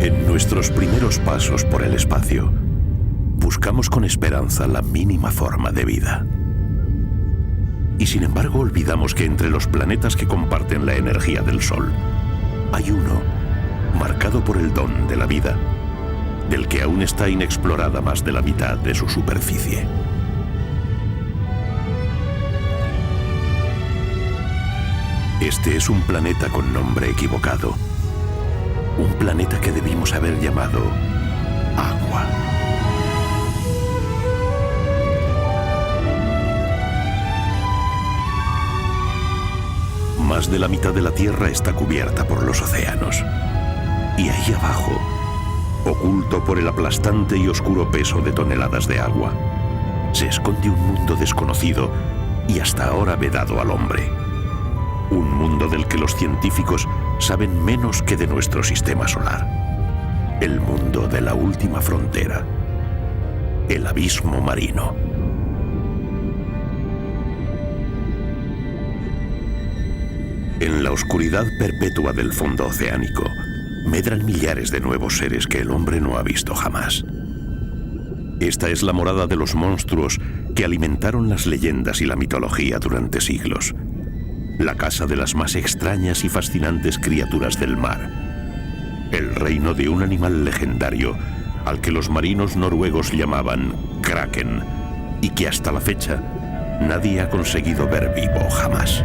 En nuestros primeros pasos por el espacio, buscamos con esperanza la mínima forma de vida. Y sin embargo olvidamos que entre los planetas que comparten la energía del Sol, hay uno, marcado por el don de la vida, del que aún está inexplorada más de la mitad de su superficie. Este es un planeta con nombre equivocado. Un planeta que debimos haber llamado agua. Más de la mitad de la Tierra está cubierta por los océanos. Y ahí abajo, oculto por el aplastante y oscuro peso de toneladas de agua, se esconde un mundo desconocido y hasta ahora vedado al hombre. Un mundo del que los científicos saben menos que de nuestro sistema solar. El mundo de la última frontera. El abismo marino. En la oscuridad perpetua del fondo oceánico, medran millares de nuevos seres que el hombre no ha visto jamás. Esta es la morada de los monstruos que alimentaron las leyendas y la mitología durante siglos. La casa de las más extrañas y fascinantes criaturas del mar. El reino de un animal legendario al que los marinos noruegos llamaban Kraken y que hasta la fecha nadie ha conseguido ver vivo jamás.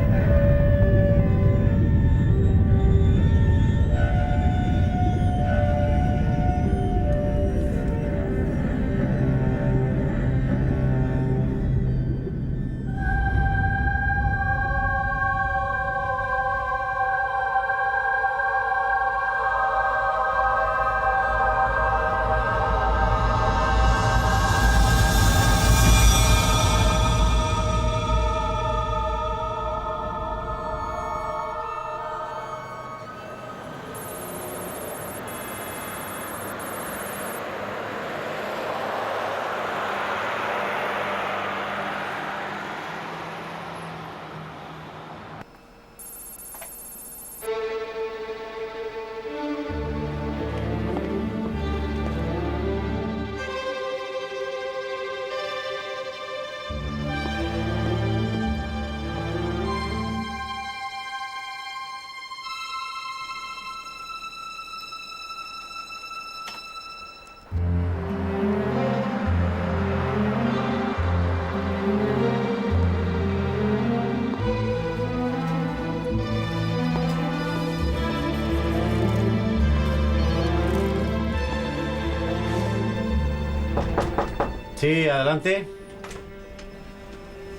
Sí, adelante.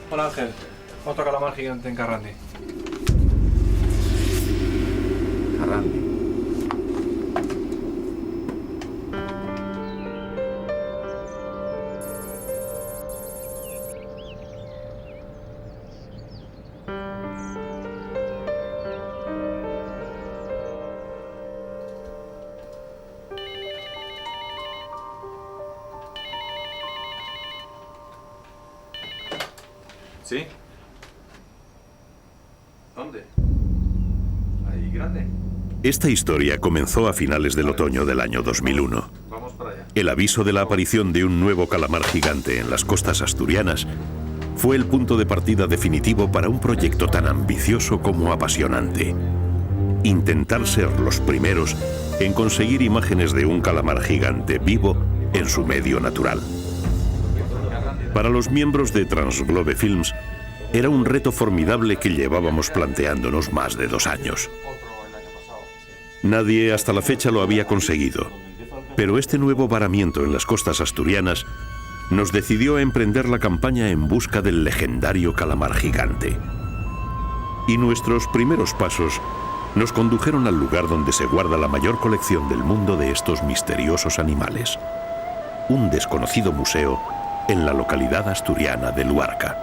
Hola Ángel, otro calamar gigante en Carrandi. Carrandi. ¿Sí? ¿Dónde? ¿Ahí grande? Esta historia comenzó a finales del otoño del año 2001. Vamos para allá. El aviso de la aparición de un nuevo calamar gigante en las costas asturianas fue el punto de partida definitivo para un proyecto tan ambicioso como apasionante. Intentar ser los primeros en conseguir imágenes de un calamar gigante vivo en su medio natural. Para los miembros de Transglobe Films, era un reto formidable que llevábamos planteándonos más de 2 años. Nadie hasta la fecha lo había conseguido, pero este nuevo varamiento en las costas asturianas nos decidió a emprender la campaña en busca del legendario calamar gigante. Y nuestros primeros pasos nos condujeron al lugar donde se guarda la mayor colección del mundo de estos misteriosos animales. Un desconocido museo en la localidad asturiana de Luarca.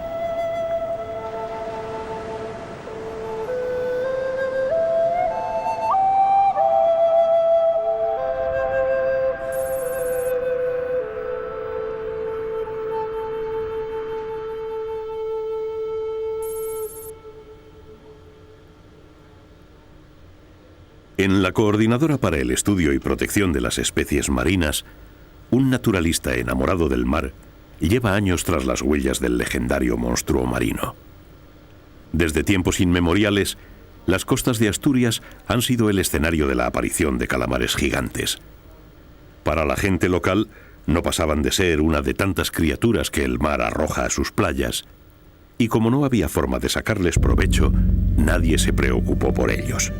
En la Coordinadora para el Estudio y Protección de las Especies Marinas, un naturalista enamorado del mar lleva años tras las huellas del legendario monstruo marino. Desde tiempos inmemoriales, las costas de Asturias han sido el escenario de la aparición de calamares gigantes. Para la gente local, no pasaban de ser una de tantas criaturas que el mar arroja a sus playas, y como no había forma de sacarles provecho, nadie se preocupó por ellos.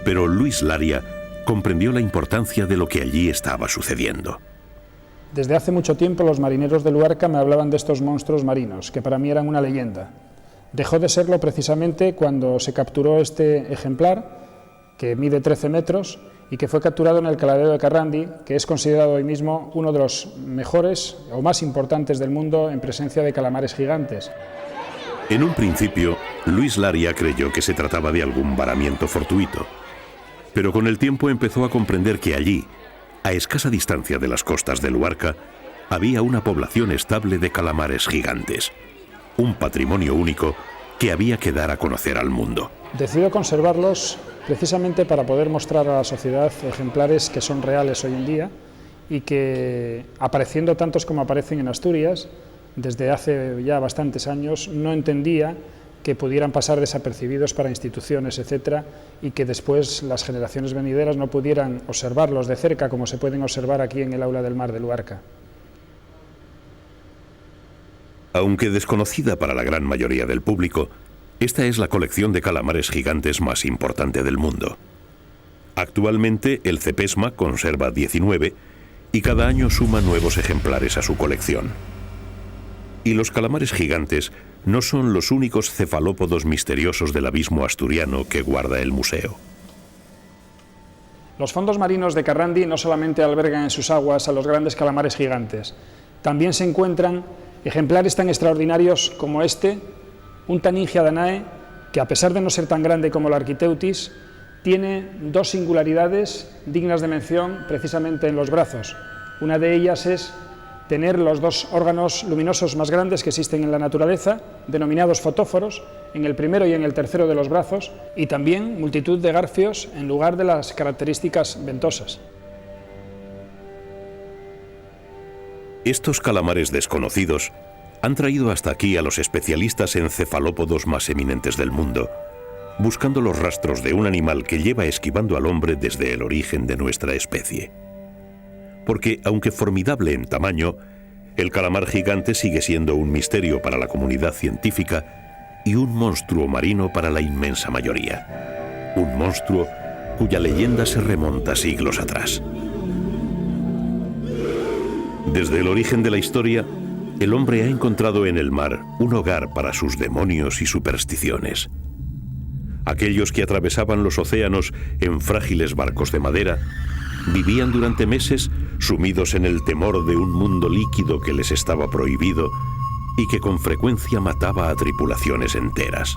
Pero Luis Laria comprendió la importancia de lo que allí estaba sucediendo. Desde hace mucho tiempo los marineros de Luarca me hablaban de estos monstruos marinos, que para mí eran una leyenda. Dejó de serlo precisamente cuando se capturó este ejemplar, que mide 13 metros, y que fue capturado en el caladero de Carrandi, que es considerado hoy mismo uno de los mejores o más importantes del mundo en presencia de calamares gigantes. En un principio, Luis Laria creyó que se trataba de algún varamiento fortuito, pero con el tiempo empezó a comprender que allí, a escasa distancia de las costas de Luarca, había una población estable de calamares gigantes, un patrimonio único que había que dar a conocer al mundo. Decidió conservarlos precisamente para poder mostrar a la sociedad ejemplares que son reales hoy en día y que, apareciendo tantos como aparecen en Asturias, desde hace ya bastantes años, no entendía que pudieran pasar desapercibidos para instituciones, etcétera, y que después las generaciones venideras no pudieran observarlos de cerca como se pueden observar aquí en el Aula del Mar de Luarca. Aunque desconocida para la gran mayoría del público, esta es la colección de calamares gigantes más importante del mundo. Actualmente el CEPESMA conserva 19 y cada año suma nuevos ejemplares a su colección. Y los calamares gigantes no son los únicos cefalópodos misteriosos del abismo asturiano que guarda el museo. Los fondos marinos de Carrandi no solamente albergan en sus aguas a los grandes calamares gigantes, también se encuentran ejemplares tan extraordinarios como este, un Taningia danae, que a pesar de no ser tan grande como el Architeuthis, tiene dos singularidades dignas de mención precisamente en los brazos. Una de ellas es tener los dos órganos luminosos más grandes que existen en la naturaleza, denominados fotóforos, en el primero y en el tercero de los brazos, y también multitud de garfios en lugar de las características ventosas. Estos calamares desconocidos han traído hasta aquí a los especialistas en cefalópodos más eminentes del mundo, buscando los rastros de un animal que lleva esquivando al hombre desde el origen de nuestra especie. Porque, aunque formidable en tamaño, el calamar gigante sigue siendo un misterio para la comunidad científica y un monstruo marino para la inmensa mayoría. Un monstruo cuya leyenda se remonta siglos atrás. Desde el origen de la historia, el hombre ha encontrado en el mar un hogar para sus demonios y supersticiones. Aquellos que atravesaban los océanos en frágiles barcos de madera vivían durante meses sumidos en el temor de un mundo líquido que les estaba prohibido y que con frecuencia mataba a tripulaciones enteras.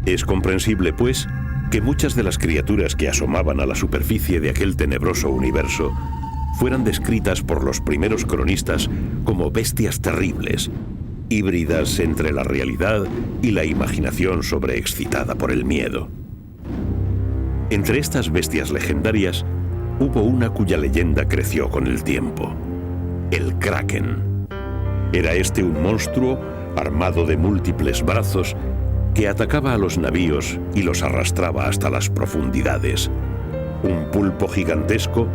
Es comprensible, pues, que muchas de las criaturas que asomaban a la superficie de aquel tenebroso universo fueran descritas por los primeros cronistas como bestias terribles, híbridas entre la realidad y la imaginación sobreexcitada por el miedo. Entre estas bestias legendarias hubo una cuya leyenda creció con el tiempo: el Kraken. Era este un monstruo armado de múltiples brazos que atacaba a los navíos y los arrastraba hasta las profundidades. Un pulpo gigantesco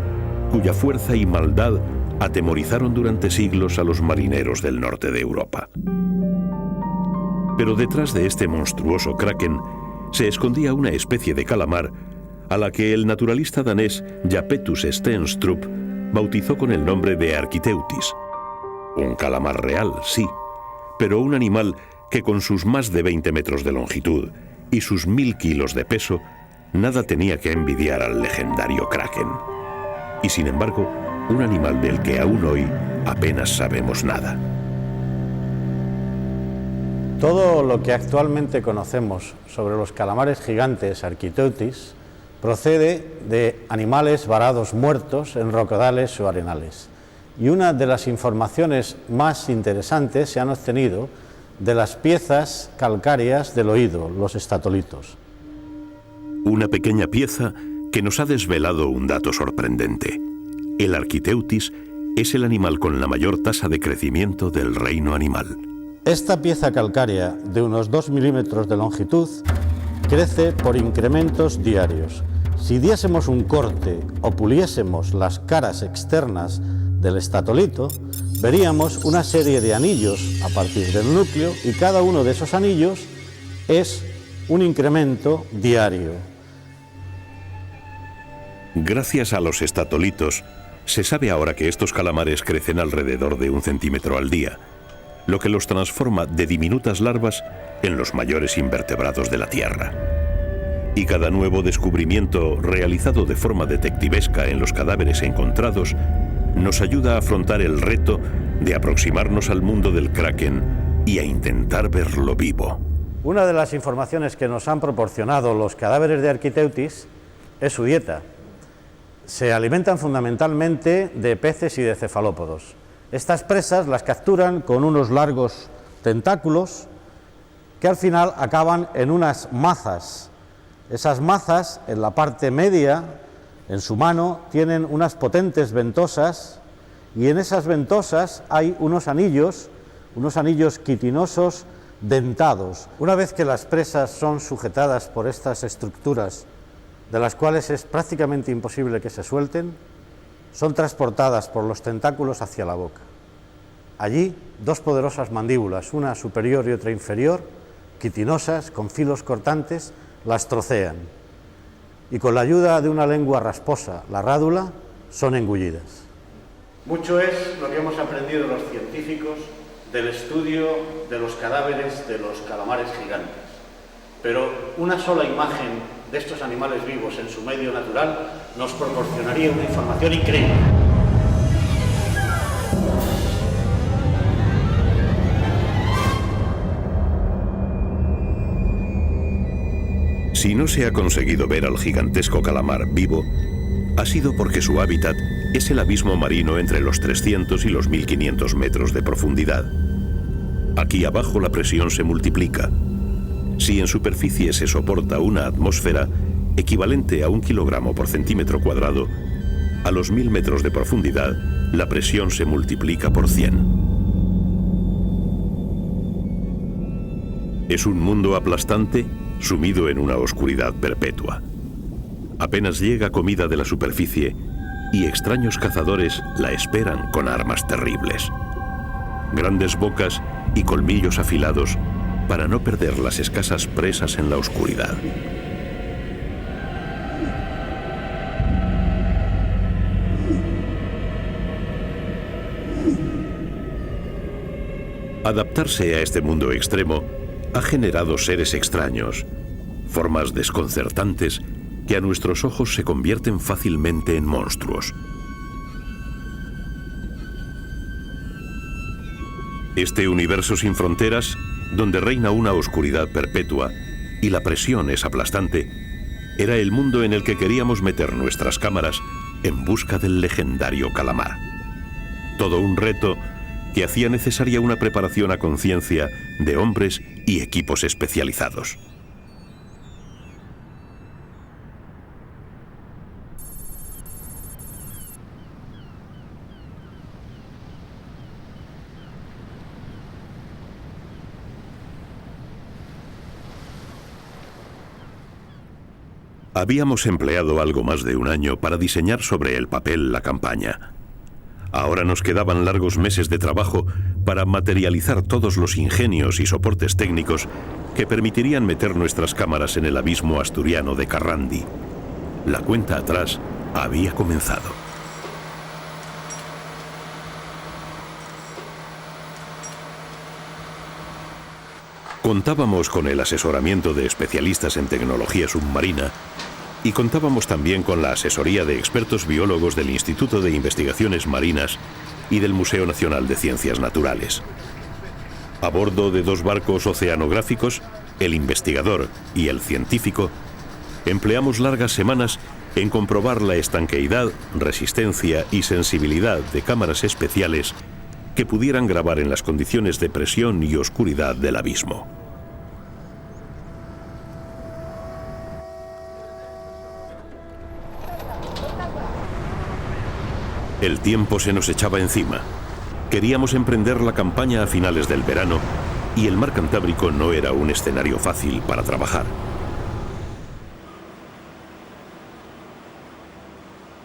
cuya fuerza y maldad atemorizaron durante siglos a los marineros del norte de Europa. Pero detrás de este monstruoso kraken se escondía una especie de calamar a la que el naturalista danés Japetus Stenstrup bautizó con el nombre de Architeuthis. Un calamar real, sí, pero un animal que con sus más de 20 metros de longitud y sus 1000 kilos de peso nada tenía que envidiar al legendario kraken. Y sin embargo, un animal del que aún hoy apenas sabemos nada. Todo lo que actualmente conocemos sobre los calamares gigantes Architeuthis procede de animales varados muertos en roquedales o arenales. Y una de las informaciones más interesantes se han obtenido de las piezas calcáreas del oído, los estatolitos. Una pequeña pieza que nos ha desvelado un dato sorprendente. El Architeuthis es el animal con la mayor tasa de crecimiento del reino animal. Esta pieza calcárea de unos 2 milímetros de longitud crece por incrementos diarios. Si diésemos un corte o puliésemos las caras externas del estatolito, veríamos una serie de anillos a partir del núcleo y cada uno de esos anillos es un incremento diario. Gracias a los estatolitos, se sabe ahora que estos calamares crecen alrededor de 1 centímetro al día, lo que los transforma de diminutas larvas en los mayores invertebrados de la Tierra. Y cada nuevo descubrimiento realizado de forma detectivesca en los cadáveres encontrados nos ayuda a afrontar el reto de aproximarnos al mundo del Kraken y a intentar verlo vivo. Una de las informaciones que nos han proporcionado los cadáveres de Architeuthis es su dieta. Se alimentan fundamentalmente de peces y de cefalópodos. Estas presas las capturan con unos largos tentáculos que al final acaban en unas mazas. Esas mazas, en la parte media, en su mano, tienen unas potentes ventosas y en esas ventosas hay unos anillos quitinosos dentados. Una vez que las presas son sujetadas por estas estructuras, de las cuales es prácticamente imposible que se suelten, son transportadas por los tentáculos hacia la boca. Allí, 2 poderosas mandíbulas, una superior y otra inferior, quitinosas, con filos cortantes, las trocean. Y con la ayuda de una lengua rasposa, la rádula, son engullidas. Mucho es lo que hemos aprendido los científicos del estudio de los cadáveres de los calamares gigantes. Pero una sola imagen de estos animales vivos en su medio natural nos proporcionaría una información increíble. Si no se ha conseguido ver al gigantesco calamar vivo, ha sido porque su hábitat es el abismo marino entre los 300 y los 1500 metros de profundidad. Aquí abajo la presión se multiplica. Si en superficie se soporta una atmósfera equivalente a 1 kilogramo por centímetro cuadrado, a los 1000 metros de profundidad la presión se multiplica por 100. Es un mundo aplastante sumido en una oscuridad perpetua. Apenas llega comida de la superficie y extraños cazadores la esperan con armas terribles. Grandes bocas y colmillos afilados para no perder las escasas presas en la oscuridad. Adaptarse a este mundo extremo ha generado seres extraños, formas desconcertantes que a nuestros ojos se convierten fácilmente en monstruos. Este universo sin fronteras, donde reina una oscuridad perpetua y la presión es aplastante, era el mundo en el que queríamos meter nuestras cámaras en busca del legendario calamar. Todo un reto que hacía necesaria una preparación a conciencia de hombres y equipos especializados. Habíamos empleado algo más de 1 año para diseñar sobre el papel la campaña. Ahora nos quedaban largos meses de trabajo para materializar todos los ingenios y soportes técnicos que permitirían meter nuestras cámaras en el abismo asturiano de Carrandi. La cuenta atrás había comenzado. Contábamos con el asesoramiento de especialistas en tecnología submarina y contábamos también con la asesoría de expertos biólogos del Instituto de Investigaciones Marinas y del Museo Nacional de Ciencias Naturales. A bordo de 2 barcos oceanográficos, el investigador y el científico, empleamos largas semanas en comprobar la estanqueidad, resistencia y sensibilidad de cámaras especiales que pudieran grabar en las condiciones de presión y oscuridad del abismo. El tiempo se nos echaba encima. Queríamos emprender la campaña a finales del verano y el mar Cantábrico no era un escenario fácil para trabajar.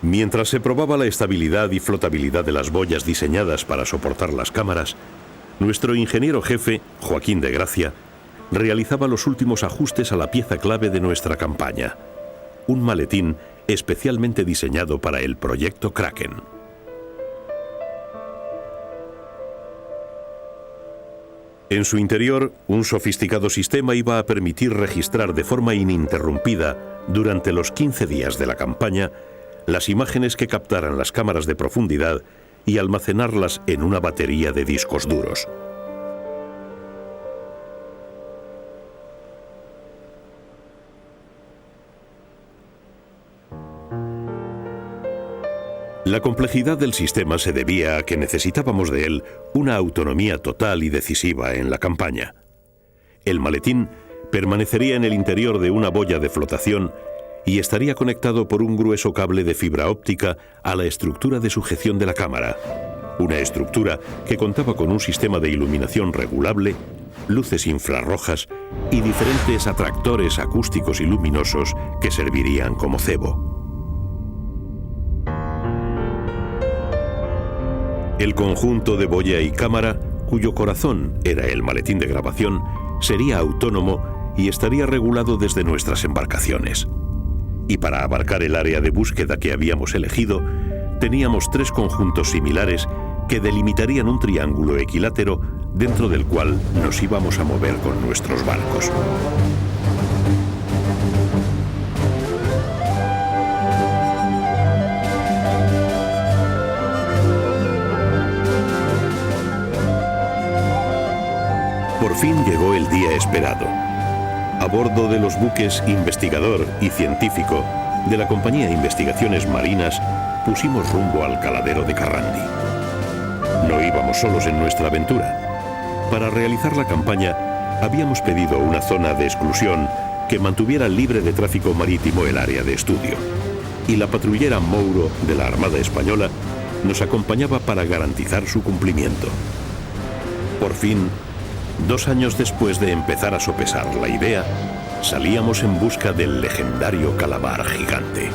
Mientras se probaba la estabilidad y flotabilidad de las boyas diseñadas para soportar las cámaras, nuestro ingeniero jefe, Joaquín de Gracia, realizaba los últimos ajustes a la pieza clave de nuestra campaña, un maletín especialmente diseñado para el proyecto Kraken. En su interior, un sofisticado sistema iba a permitir registrar de forma ininterrumpida, durante los 15 días de la campaña, las imágenes que captaran las cámaras de profundidad y almacenarlas en una batería de discos duros. La complejidad del sistema se debía a que necesitábamos de él una autonomía total y decisiva en la campaña. El maletín permanecería en el interior de una boya de flotación y estaría conectado por un grueso cable de fibra óptica a la estructura de sujeción de la cámara, una estructura que contaba con un sistema de iluminación regulable, luces infrarrojas y diferentes atractores acústicos y luminosos que servirían como cebo. El conjunto de boya y cámara, cuyo corazón era el maletín de grabación, sería autónomo y estaría regulado desde nuestras embarcaciones. Y para abarcar el área de búsqueda que habíamos elegido, teníamos 3 conjuntos similares que delimitarían un triángulo equilátero dentro del cual nos íbamos a mover con nuestros barcos. Por fin llegó el día esperado. A bordo de los buques Investigador y Científico de la compañía Investigaciones Marinas, pusimos rumbo al caladero de Carrandi. No íbamos solos en nuestra aventura. Para realizar la campaña, habíamos pedido una zona de exclusión que mantuviera libre de tráfico marítimo el área de estudio. Y la patrullera Mouro de la Armada Española nos acompañaba para garantizar su cumplimiento. Por fin, 2 años después de empezar a sopesar la idea, salíamos en busca del legendario calamar gigante.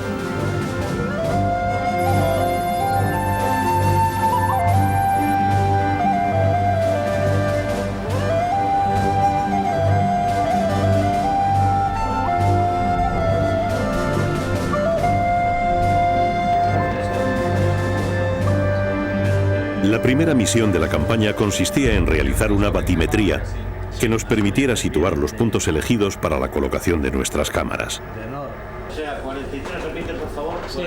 La primera misión de la campaña consistía en realizar una batimetría que nos permitiera situar los puntos elegidos para la colocación de nuestras cámaras. O sea, 43, repite por favor. Sí,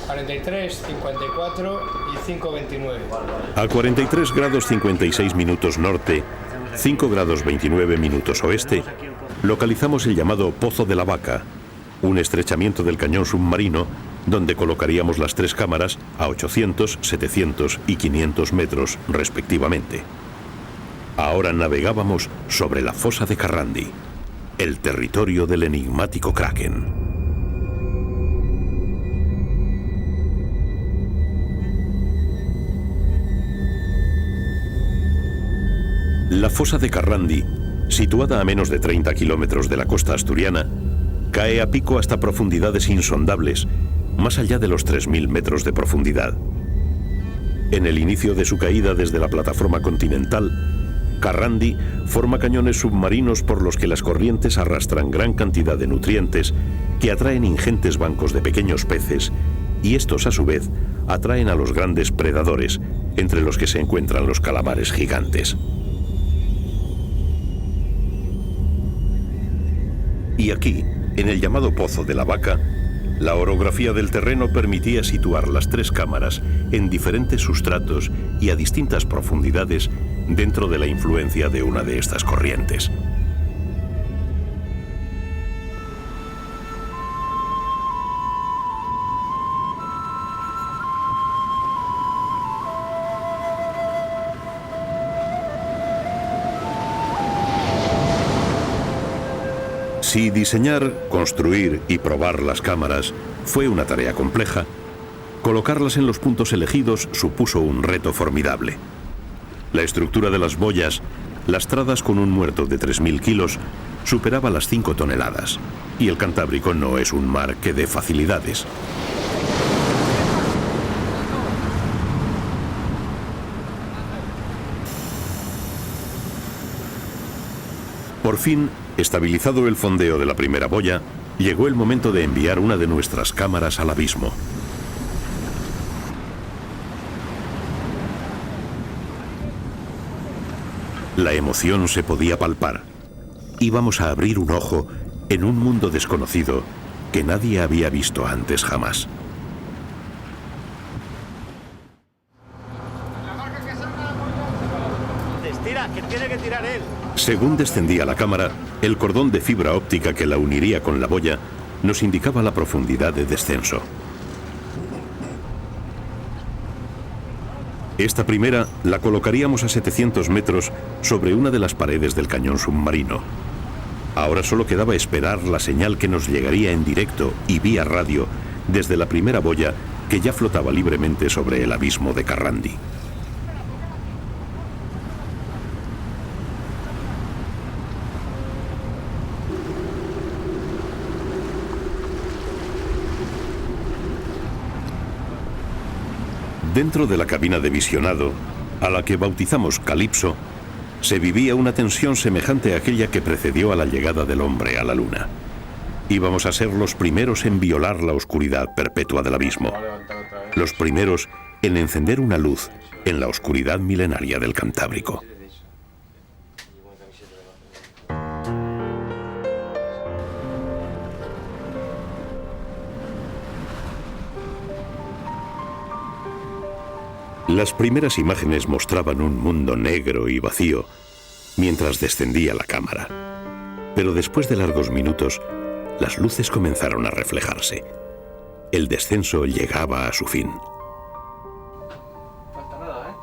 43, 54 y 529. A 43 grados 56 minutos norte, 5 grados 29 minutos oeste, localizamos el llamado Pozo de la Vaca, un estrechamiento del cañón submarino donde colocaríamos las 3 cámaras a 800, 700 y 500 metros respectivamente. Ahora navegábamos sobre la fosa de Carrandi, el territorio del enigmático Kraken. La fosa de Carrandi, situada a menos de 30 kilómetros de la costa asturiana, cae a pico hasta profundidades insondables, más allá de los 3.000 metros de profundidad. En el inicio de su caída desde la plataforma continental, Carrandi forma cañones submarinos por los que las corrientes arrastran gran cantidad de nutrientes que atraen ingentes bancos de pequeños peces, y estos a su vez atraen a los grandes predadores, entre los que se encuentran los calamares gigantes. Y aquí, en el llamado Pozo de la Vaca, la orografía del terreno permitía situar las 3 cámaras en diferentes sustratos y a distintas profundidades dentro de la influencia de una de estas corrientes. Si diseñar, construir y probar las cámaras fue una tarea compleja, colocarlas en los puntos elegidos supuso un reto formidable. La estructura de las boyas, lastradas con un muerto de 3.000 kilos, superaba las 5 toneladas, y el Cantábrico no es un mar que dé facilidades. Por fin, estabilizado el fondeo de la primera boya, llegó el momento de enviar una de nuestras cámaras al abismo. La emoción se podía palpar. Íbamos a abrir un ojo en un mundo desconocido que nadie había visto antes jamás. Tira, que tiene que tirar él. Según descendía la cámara, el cordón de fibra óptica que la uniría con la boya nos indicaba la profundidad de descenso. Esta primera la colocaríamos a 700 metros sobre una de las paredes del cañón submarino. Ahora solo quedaba esperar la señal que nos llegaría en directo y vía radio desde la primera boya que ya flotaba libremente sobre el abismo de Carrandi. Dentro de la cabina de visionado, a la que bautizamos Calipso, se vivía una tensión semejante a aquella que precedió a la llegada del hombre a la luna. Íbamos a ser los primeros en violar la oscuridad perpetua del abismo, los primeros en encender una luz en la oscuridad milenaria del Cantábrico. Las primeras imágenes mostraban un mundo negro y vacío mientras descendía la cámara. Pero después de largos minutos, las luces comenzaron a reflejarse. El descenso llegaba a su fin. Falta nada, ¿eh?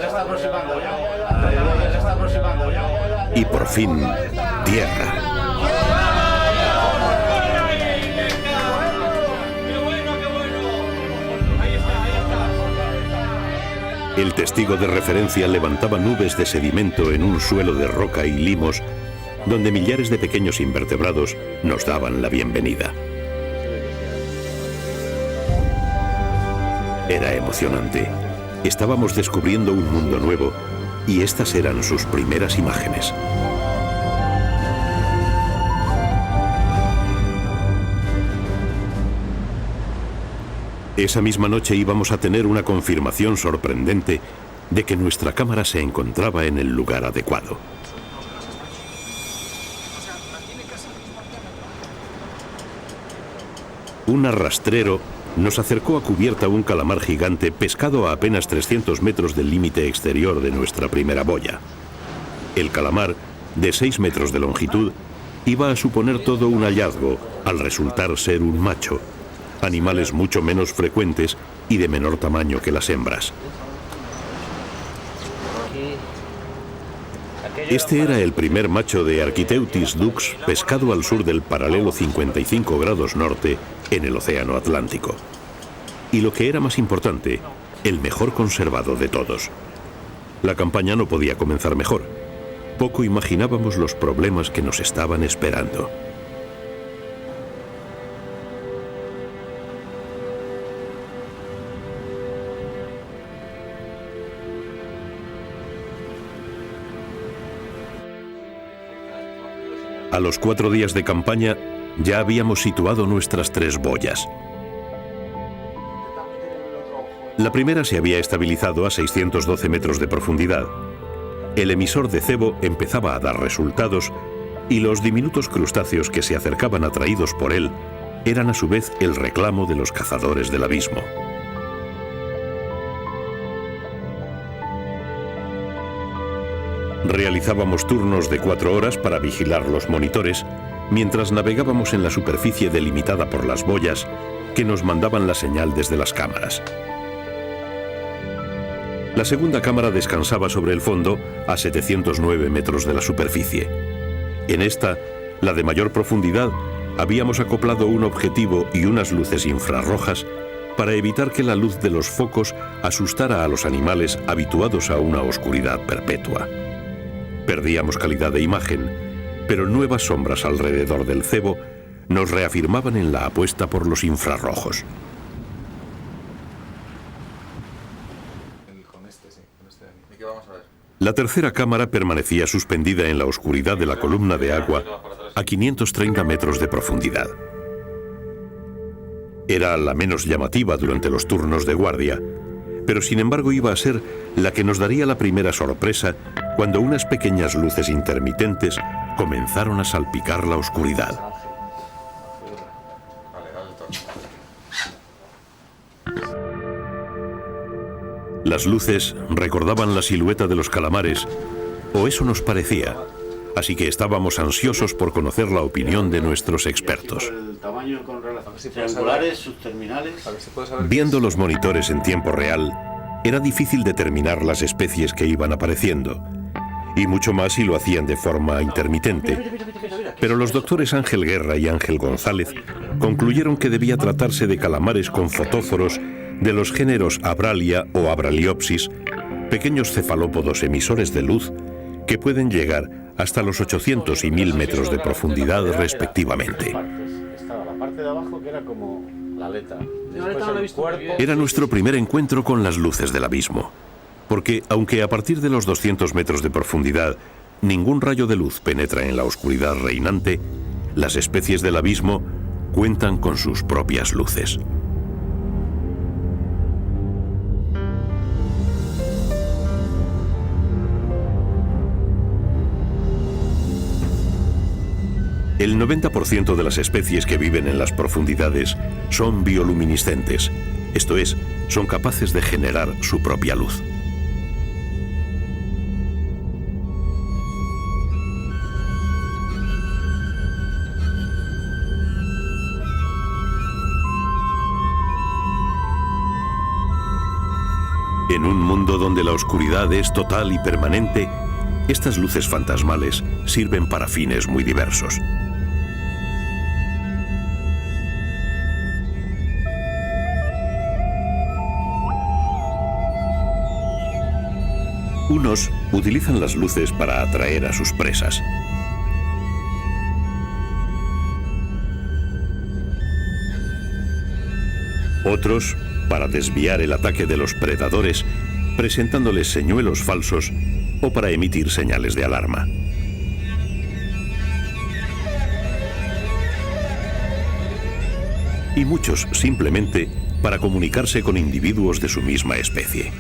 Ya está aproximando, ya está aproximando. Y por fin, tierra. El testigo de referencia levantaba nubes de sedimento en un suelo de roca y limos, donde millares de pequeños invertebrados nos daban la bienvenida. Era emocionante. Estábamos descubriendo un mundo nuevo, y estas eran sus primeras imágenes. Esa misma noche íbamos a tener una confirmación sorprendente de que nuestra cámara se encontraba en el lugar adecuado. Un arrastrero nos acercó a cubierta un calamar gigante pescado a apenas 300 metros del límite exterior de nuestra primera boya. El calamar, de 6 metros de longitud, iba a suponer todo un hallazgo al resultar ser un macho. Animales mucho menos frecuentes y de menor tamaño que las hembras. Este era el primer macho de Architeuthis dux pescado al sur del paralelo 55 grados norte en el Océano Atlántico. Y lo que era más importante, el mejor conservado de todos. La campaña no podía comenzar mejor. Poco imaginábamos los problemas que nos estaban esperando. A los 4 días de campaña ya habíamos situado nuestras 3 boyas. La primera se había estabilizado a 612 metros de profundidad. El emisor de cebo empezaba a dar resultados y los diminutos crustáceos que se acercaban atraídos por él eran a su vez el reclamo de los cazadores del abismo. Realizábamos turnos de 4 horas para vigilar los monitores, mientras navegábamos en la superficie delimitada por las boyas que nos mandaban la señal desde las cámaras. La segunda cámara descansaba sobre el fondo a 709 metros de la superficie. En esta, la de mayor profundidad, habíamos acoplado un objetivo y unas luces infrarrojas para evitar que la luz de los focos asustara a los animales habituados a una oscuridad perpetua. Perdíamos calidad de imagen, pero nuevas sombras alrededor del cebo nos reafirmaban en la apuesta por los infrarrojos. La tercera cámara permanecía suspendida en la oscuridad de la columna de agua a 530 metros de profundidad. Era la menos llamativa durante los turnos de guardia, pero sin embargo iba a ser la que nos daría la primera sorpresa cuando unas pequeñas luces intermitentes comenzaron a salpicar la oscuridad. Las luces recordaban la silueta de los calamares, o eso nos parecía, así que estábamos ansiosos por conocer la opinión de nuestros expertos. Viendo los monitores en tiempo real, era difícil determinar las especies que iban apareciendo, y mucho más si lo hacían de forma intermitente. Pero los doctores Ángel Guerra y Ángel González concluyeron que debía tratarse de calamares con fotóforos de los géneros Abralia o Abraliopsis, pequeños cefalópodos emisores de luz que pueden llegar hasta los 800 y 1000 metros de profundidad respectivamente. Era nuestro primer encuentro con las luces del abismo, porque aunque a partir de los 200 metros de profundidad ningún rayo de luz penetra en la oscuridad reinante, las especies del abismo cuentan con sus propias luces. El 90% de las especies que viven en las profundidades son bioluminiscentes, esto es, son capaces de generar su propia luz. En un mundo donde la oscuridad es total y permanente, estas luces fantasmales sirven para fines muy diversos. Unos utilizan las luces para atraer a sus presas. Otros para desviar el ataque de los predadores, presentándoles señuelos falsos o para emitir señales de alarma. Y muchos simplemente para comunicarse con individuos de su misma especie.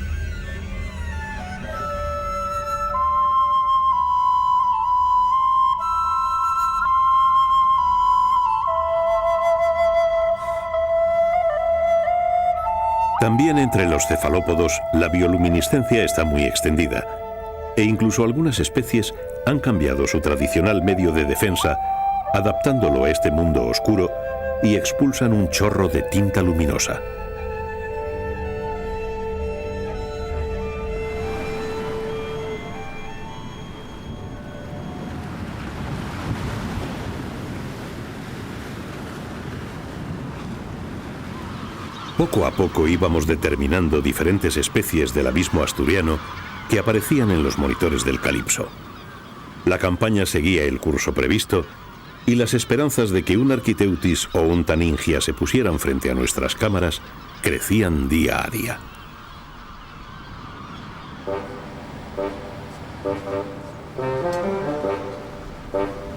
También entre los cefalópodos la bioluminiscencia está muy extendida, e incluso algunas especies han cambiado su tradicional medio de defensa, adaptándolo a este mundo oscuro, y expulsan un chorro de tinta luminosa. Poco a poco íbamos determinando diferentes especies del abismo asturiano que aparecían en los monitores del Calipso. La campaña seguía el curso previsto y las esperanzas de que un Architeuthis o un Taningia se pusieran frente a nuestras cámaras crecían día a día.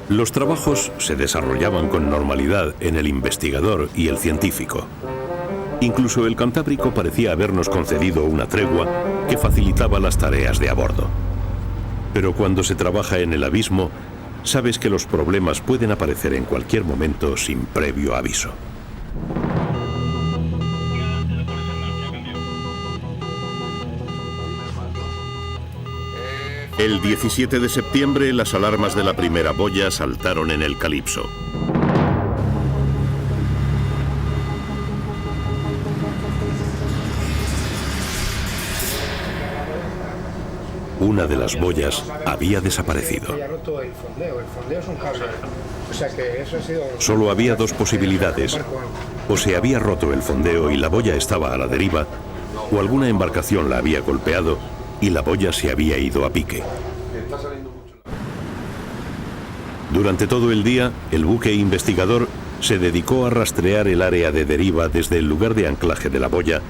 Los trabajos se desarrollaban con normalidad en el investigador y el científico. Incluso el Cantábrico parecía habernos concedido una tregua que facilitaba las tareas de a bordo. Pero cuando se trabaja en el abismo, sabes que los problemas pueden aparecer en cualquier momento sin previo aviso. El 17 de septiembre, las alarmas de la primera boya saltaron en el Calipso. Una de las boyas había desaparecido. Ha roto el fondeo. El fondeo es un cable. O sea que eso ha sido... Solo había dos posibilidades. O se había roto el fondeo y la boya estaba a la deriva, o alguna embarcación la había golpeado y la boya se había ido a pique. Durante todo el día, el buque investigador se dedicó a rastrear el área de deriva desde el lugar de anclaje de la boya,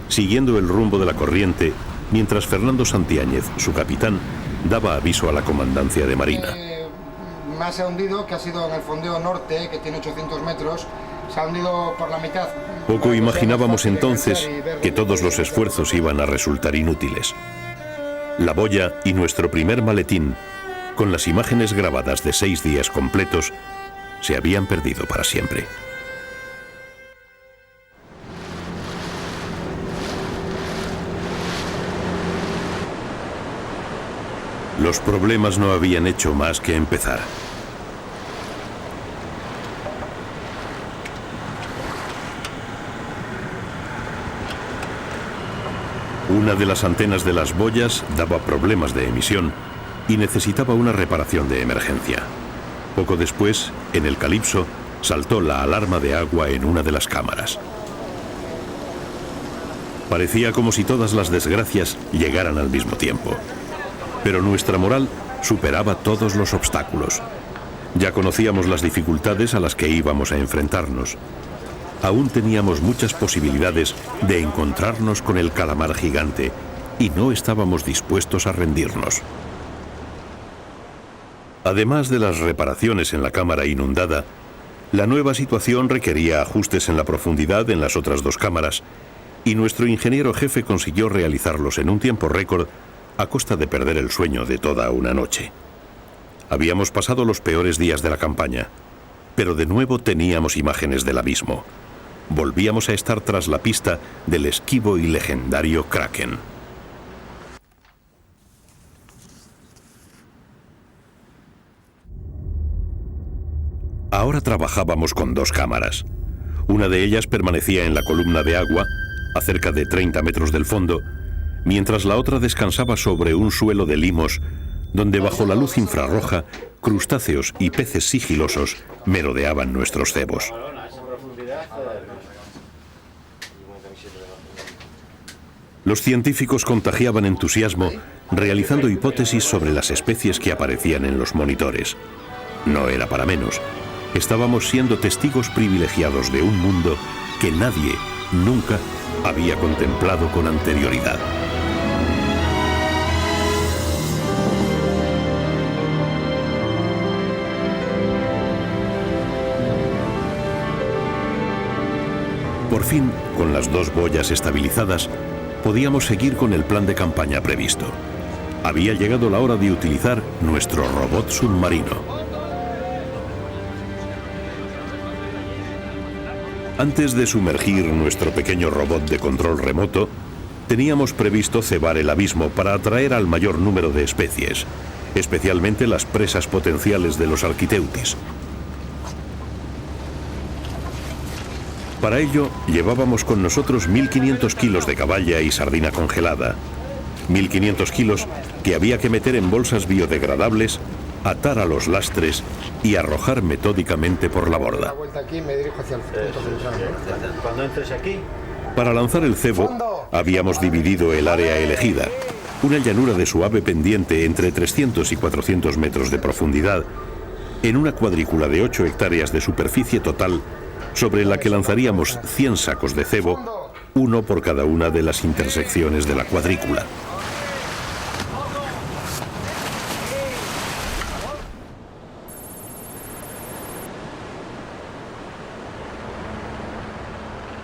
siguiendo el rumbo de la corriente, mientras Fernando Santiáñez, su capitán, daba aviso a la Comandancia de Marina. Más se ha hundido, que ha sido en el fondeo norte, que tiene 800 metros, se ha hundido por la mitad. Poco imaginábamos entonces que todos los esfuerzos iban a resultar inútiles. La boya y nuestro primer maletín, con las imágenes grabadas de 6 días completos, se habían perdido para siempre. Los problemas no habían hecho más que empezar. Una de las antenas de las boyas daba problemas de emisión y necesitaba una reparación de emergencia. Poco después, en el Calipso, saltó la alarma de agua en una de las cámaras. Parecía como si todas las desgracias llegaran al mismo tiempo. Pero nuestra moral superaba todos los obstáculos. Ya conocíamos las dificultades a las que íbamos a enfrentarnos. Aún teníamos muchas posibilidades de encontrarnos con el calamar gigante y no estábamos dispuestos a rendirnos. Además de las reparaciones en la cámara inundada, la nueva situación requería ajustes en la profundidad en las otras 2 cámaras y nuestro ingeniero jefe consiguió realizarlos en un tiempo récord a costa de perder el sueño de toda una noche. Habíamos pasado los peores días de la campaña, pero de nuevo teníamos imágenes del abismo. Volvíamos a estar tras la pista del esquivo y legendario Kraken. Ahora trabajábamos con 2 cámaras. Una de ellas permanecía en la columna de agua, a cerca de 30 metros del fondo, mientras la otra descansaba sobre un suelo de limos, donde bajo la luz infrarroja, crustáceos y peces sigilosos merodeaban nuestros cebos. Los científicos contagiaban entusiasmo, realizando hipótesis sobre las especies que aparecían en los monitores. No era para menos. Estábamos siendo testigos privilegiados de un mundo que nadie, nunca, había contemplado con anterioridad. Por fin, con las 2 boyas estabilizadas, podíamos seguir con el plan de campaña previsto. Había llegado la hora de utilizar nuestro robot submarino. Antes de sumergir nuestro pequeño robot de control remoto, teníamos previsto cebar el abismo para atraer al mayor número de especies, especialmente las presas potenciales de los arquiteutis. Para ello, llevábamos con nosotros 1.500 kilos de caballa y sardina congelada. 1.500 kilos que había que meter en bolsas biodegradables, atar a los lastres y arrojar metódicamente por la borda. Cuando entres aquí. Para lanzar el cebo, habíamos dividido el área elegida, una llanura de suave pendiente entre 300 y 400 metros de profundidad, en una cuadrícula de 8 hectáreas de superficie total, sobre la que lanzaríamos 100 sacos de cebo, uno por cada una de las intersecciones de la cuadrícula.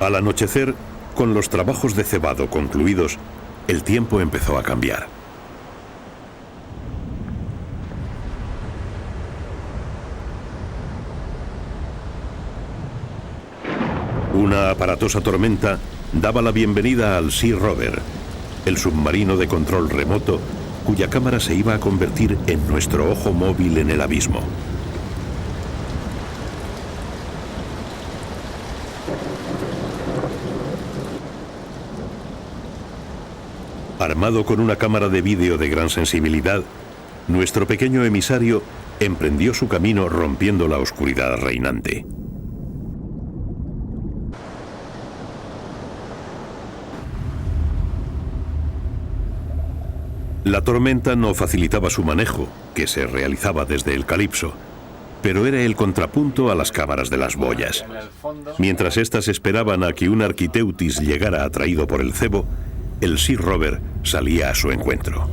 Al anochecer, con los trabajos de cebado concluidos, el tiempo empezó a cambiar. Una aparatosa tormenta daba la bienvenida al Sea Rover, el submarino de control remoto, cuya cámara se iba a convertir en nuestro ojo móvil en el abismo. Armado con una cámara de vídeo de gran sensibilidad, nuestro pequeño emisario emprendió su camino rompiendo la oscuridad reinante. La tormenta no facilitaba su manejo, que se realizaba desde el Calipso, pero era el contrapunto a las cámaras de las boyas. Mientras éstas esperaban a que un Architeutis llegara atraído por el cebo, el Sea Rover salía a su encuentro.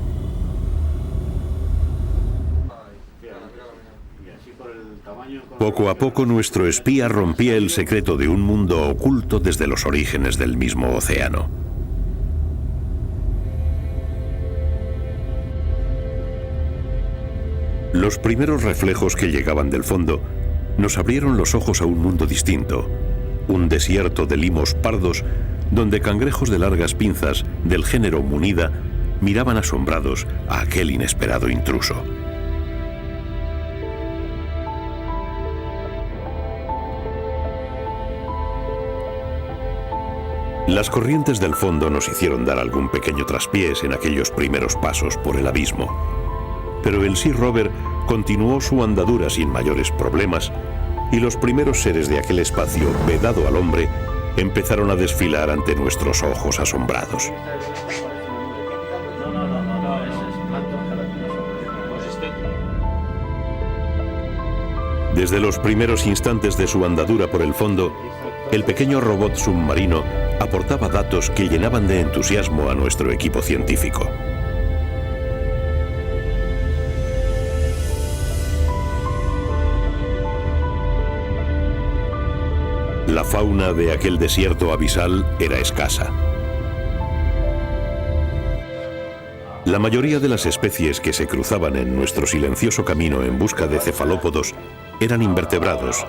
Poco a poco nuestro espía rompía el secreto de un mundo oculto desde los orígenes del mismo océano. Los primeros reflejos que llegaban del fondo nos abrieron los ojos a un mundo distinto, un desierto de limos pardos donde cangrejos de largas pinzas del género Munida miraban asombrados a aquel inesperado intruso. Las corrientes del fondo nos hicieron dar algún pequeño traspiés en aquellos primeros pasos por el abismo. Pero el Sea Rover continuó su andadura sin mayores problemas y los primeros seres de aquel espacio vedado al hombre empezaron a desfilar ante nuestros ojos asombrados. Desde los primeros instantes de su andadura por el fondo, el pequeño robot submarino aportaba datos que llenaban de entusiasmo a nuestro equipo científico. La fauna de aquel desierto abisal era escasa. La mayoría de las especies que se cruzaban en nuestro silencioso camino en busca de cefalópodos eran invertebrados,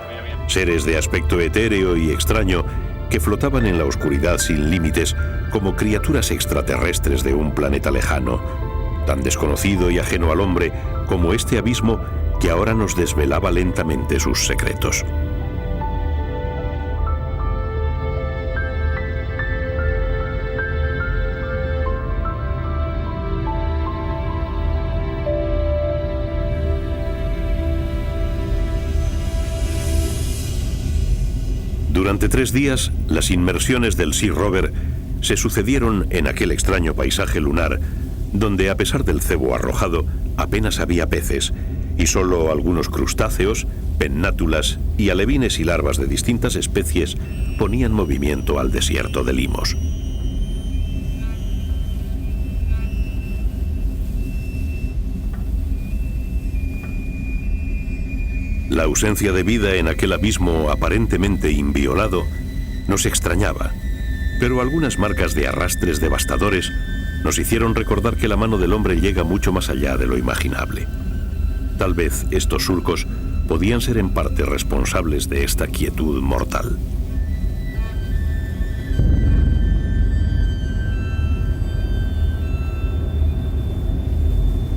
seres de aspecto etéreo y extraño que flotaban en la oscuridad sin límites como criaturas extraterrestres de un planeta lejano, tan desconocido y ajeno al hombre como este abismo que ahora nos desvelaba lentamente sus secretos. Durante 3 días, las inmersiones del Sea Rover se sucedieron en aquel extraño paisaje lunar, donde a pesar del cebo arrojado, apenas había peces, y solo algunos crustáceos, pennátulas y alevines y larvas de distintas especies ponían movimiento al desierto de limos. La ausencia de vida en aquel abismo aparentemente inviolado nos extrañaba, pero algunas marcas de arrastres devastadores nos hicieron recordar que la mano del hombre llega mucho más allá de lo imaginable. Tal vez estos surcos podían ser en parte responsables de esta quietud mortal.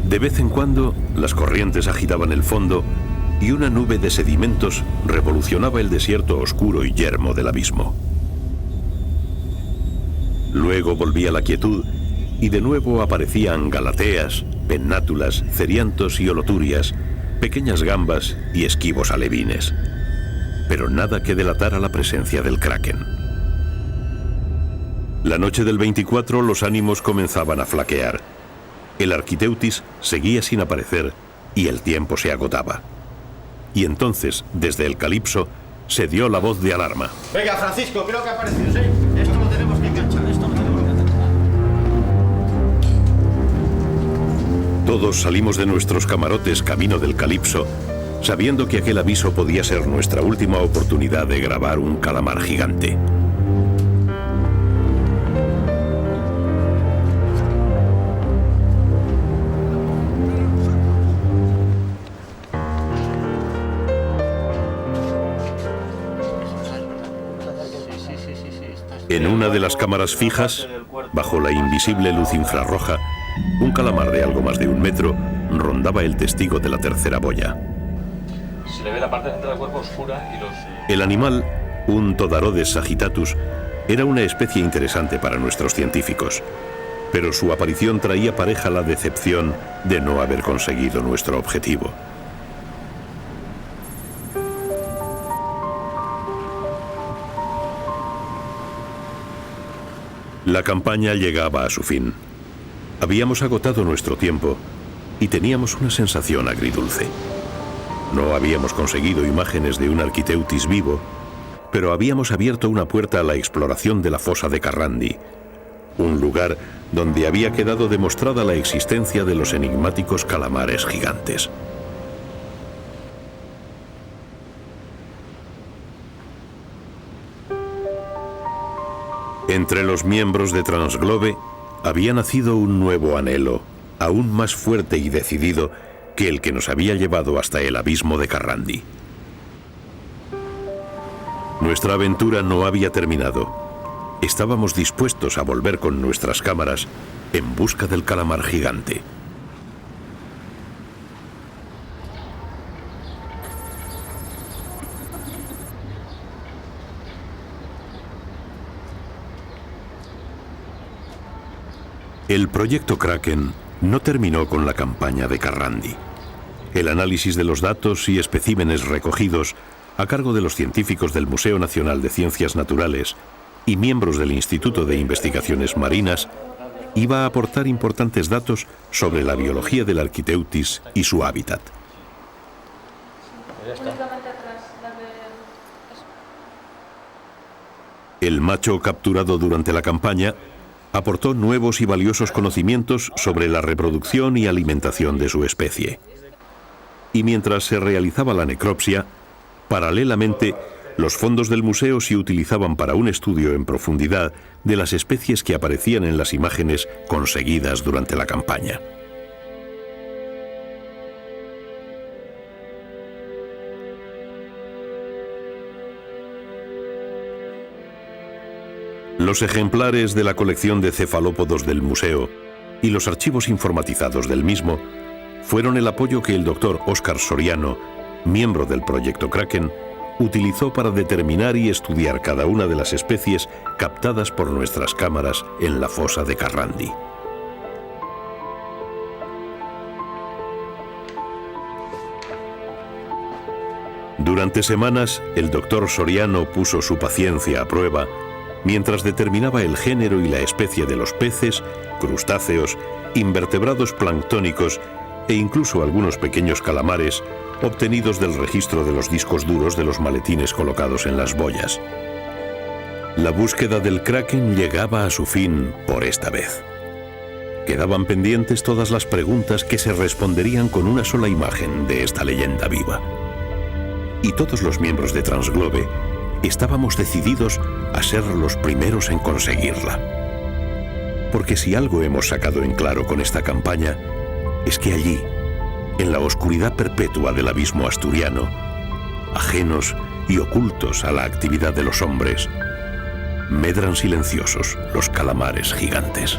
De vez en cuando, las corrientes agitaban el fondo y una nube de sedimentos revolucionaba el desierto oscuro y yermo del abismo. Luego volvía la quietud y de nuevo aparecían galateas, pennátulas, ceriantos y holoturias, pequeñas gambas y esquivos alevines. Pero nada que delatara la presencia del kraken. La noche del 24 los ánimos comenzaban a flaquear. El Architeutis seguía sin aparecer y el tiempo se agotaba. Y entonces, desde el Calipso, se dio la voz de alarma. Venga, Francisco, creo que ha aparecido, ¿sí? Esto lo tenemos que enganchar, Todos salimos de nuestros camarotes camino del Calipso, sabiendo que aquel aviso podía ser nuestra última oportunidad de grabar un calamar gigante. En una de las cámaras fijas, bajo la invisible luz infrarroja, un calamar de algo más de 1 metro rondaba el testigo de la tercera boya. Se le ve la parte central del cuerpo oscura y los... El animal, un Todarodes sagittatus, era una especie interesante para nuestros científicos. pero su aparición traía pareja la decepción de no haber conseguido nuestro objetivo. La campaña llegaba a su fin. Habíamos agotado nuestro tiempo y teníamos una sensación agridulce. No habíamos conseguido imágenes de un Architeuthis vivo, pero habíamos abierto una puerta a la exploración de la fosa de Carrandi, un lugar donde había quedado demostrada la existencia de los enigmáticos calamares gigantes. Entre los miembros de Transglobe había nacido un nuevo anhelo, aún más fuerte y decidido que el que nos había llevado hasta el abismo de Carrandi. Nuestra aventura no había terminado. Estábamos dispuestos a volver con nuestras cámaras en busca del calamar gigante. El proyecto Kraken no terminó con la campaña de Carrandi. El análisis de los datos y especímenes recogidos a cargo de los científicos del Museo Nacional de Ciencias Naturales y miembros del Instituto de Investigaciones Marinas iba a aportar importantes datos sobre la biología del Architeuthis y su hábitat. El macho capturado durante la campaña aportó nuevos y valiosos conocimientos sobre la reproducción y alimentación de su especie. Y mientras se realizaba la necropsia, paralelamente, los fondos del museo se utilizaban para un estudio en profundidad de las especies que aparecían en las imágenes conseguidas durante la campaña. Los ejemplares de la colección de cefalópodos del museo y los archivos informatizados del mismo fueron el apoyo que el doctor Óscar Soriano, miembro del proyecto Kraken, utilizó para determinar y estudiar cada una de las especies captadas por nuestras cámaras en la fosa de Carrandi. Durante semanas, el doctor Soriano puso su paciencia a prueba mientras determinaba el género y la especie de los peces, crustáceos, invertebrados planctónicos e incluso algunos pequeños calamares obtenidos del registro de los discos duros de los maletines colocados en las boyas. La búsqueda del Kraken llegaba a su fin por esta vez. Quedaban pendientes todas las preguntas que se responderían con una sola imagen de esta leyenda viva. Y todos los miembros de Transglobe estábamos decididos a ser los primeros en conseguirla. Porque si algo hemos sacado en claro con esta campaña, es que allí, en la oscuridad perpetua del abismo asturiano, ajenos y ocultos a la actividad de los hombres, medran silenciosos los calamares gigantes.